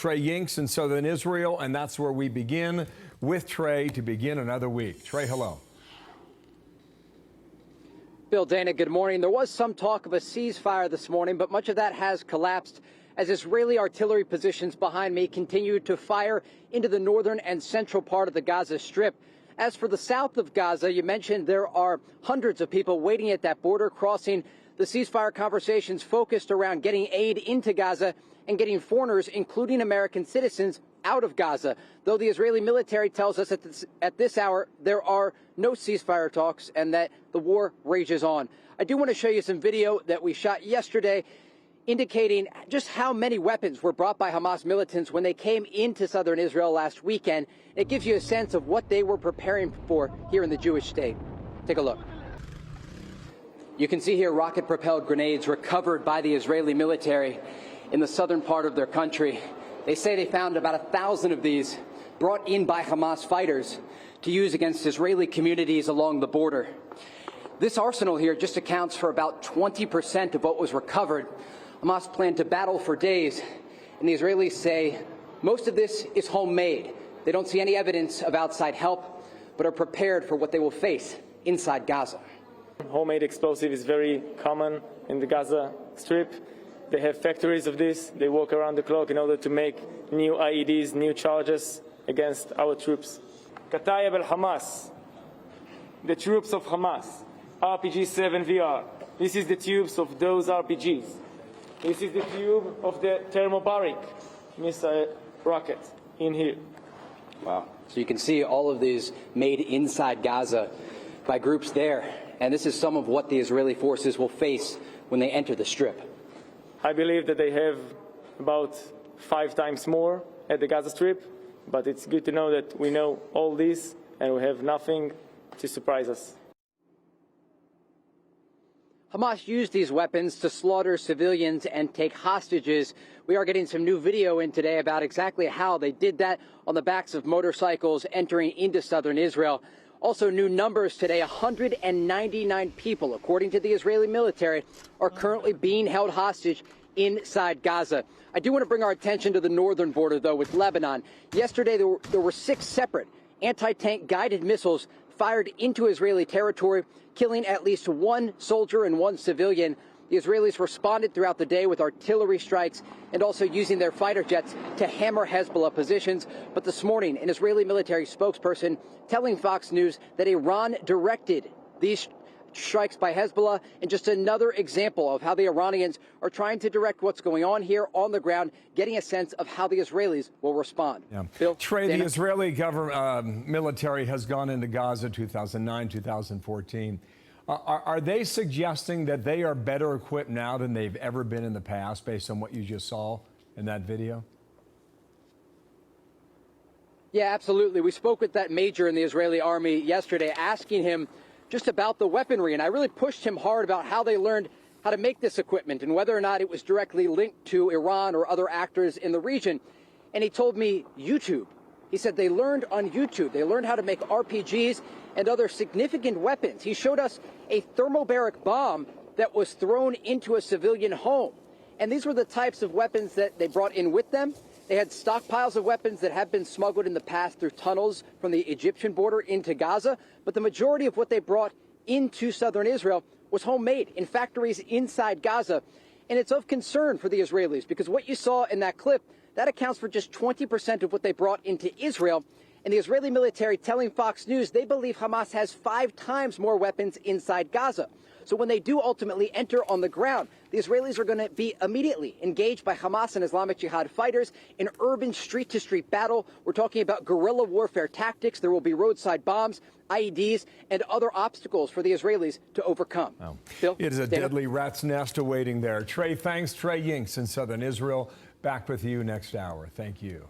Trey Yingst in southern Israel, and that's where we begin with Trey to begin another week. Trey, hello. Bill, Dana, good morning. There was some talk of a ceasefire this morning, but much of that has collapsed as Israeli artillery positions behind me continue to fire into the northern and central part of the Gaza Strip. As for the south of Gaza, you mentioned there are hundreds of people waiting at that border crossing. The ceasefire conversations focused around getting aid into Gaza and getting foreigners, including American citizens, out of Gaza, though the Israeli military tells us at this hour there are no ceasefire talks and that the war rages on. I do want to show you some video that we shot yesterday indicating just how many weapons were brought by Hamas militants when they came into southern Israel last weekend. It gives you a sense of what they were preparing for here in the Jewish state. Take a look. You can see here rocket-propelled grenades recovered by the Israeli military in the southern part of their country. They say they found about 1,000 of these brought in by Hamas fighters to use against Israeli communities along the border. This arsenal here just accounts for about 20% of what was recovered. Hamas planned to battle for days, and the Israelis say most of this is homemade. They don't see any evidence of outside help, but are prepared for what they will face inside Gaza. Homemade explosive is very common in the Gaza Strip. They have factories of this. They work around the clock in order to make new IEDs, new charges against our troops. Katayeb al-Hamas, the troops of Hamas, RPG-7 VR. This is the tubes of those RPGs. This is the tube of the thermobaric missile rocket in here. Wow. So you can see all of these made inside Gaza by groups there. And this is some of what the Israeli forces will face when they enter the Strip. I believe that they have about 5 times more at the Gaza Strip, but it's good to know that we know all this and we have nothing to surprise us. Hamas used these weapons to slaughter civilians and take hostages. We are getting some new video in today about exactly how they did that on the backs of motorcycles entering into southern Israel. Also, new numbers today, 199 people, according to the Israeli military, are currently being held hostage inside Gaza. I do want to bring our attention to the northern border, though, with Lebanon. Yesterday, there were 6 separate anti-tank guided missiles fired into Israeli territory, killing at least 1 soldier and 1 civilian. The Israelis responded throughout the day with artillery strikes and also using their fighter jets to hammer Hezbollah positions. But this morning, an Israeli military spokesperson telling Fox News that Iran directed these strikes by Hezbollah, and just another example of how the Iranians are trying to direct what's going on here on the ground, getting a sense of how the Israelis will respond. Yeah. Bill, Trey, Dana? the Israeli government military has gone into Gaza 2009, 2014. Are they suggesting that they are better equipped now than they've ever been in the past, based on what you just saw in that video? Yeah, absolutely. We spoke with that major in the Israeli army yesterday, asking him just about the weaponry, and I really pushed him hard about how they learned how to make this equipment and whether or not it was directly linked to Iran or other actors in the region. And he told me YouTube. He said they learned on YouTube. They learned how to make RPGs and other significant weapons. He showed us a thermobaric bomb that was thrown into a civilian home. And these were the types of weapons that they brought in with them. They had stockpiles of weapons that have been smuggled in the past through tunnels from the Egyptian border into Gaza. But the majority of what they brought into southern Israel was homemade in factories inside Gaza. And it's of concern for the Israelis because what you saw in that clip, that accounts for just 20% of what they brought into Israel. And the Israeli military telling Fox News they believe Hamas has 5 times more weapons inside Gaza. So when they do ultimately enter on the ground, the Israelis are going to be immediately engaged by Hamas and Islamic Jihad fighters in urban street-to-street battle. We're talking about guerrilla warfare tactics. There will be roadside bombs, IEDs, and other obstacles for the Israelis to overcome. Oh. Bill, it is a Dana? deadly rat's nest awaiting there. Trey, thanks. Trey Yingst in southern Israel. Back with you next hour. Thank you.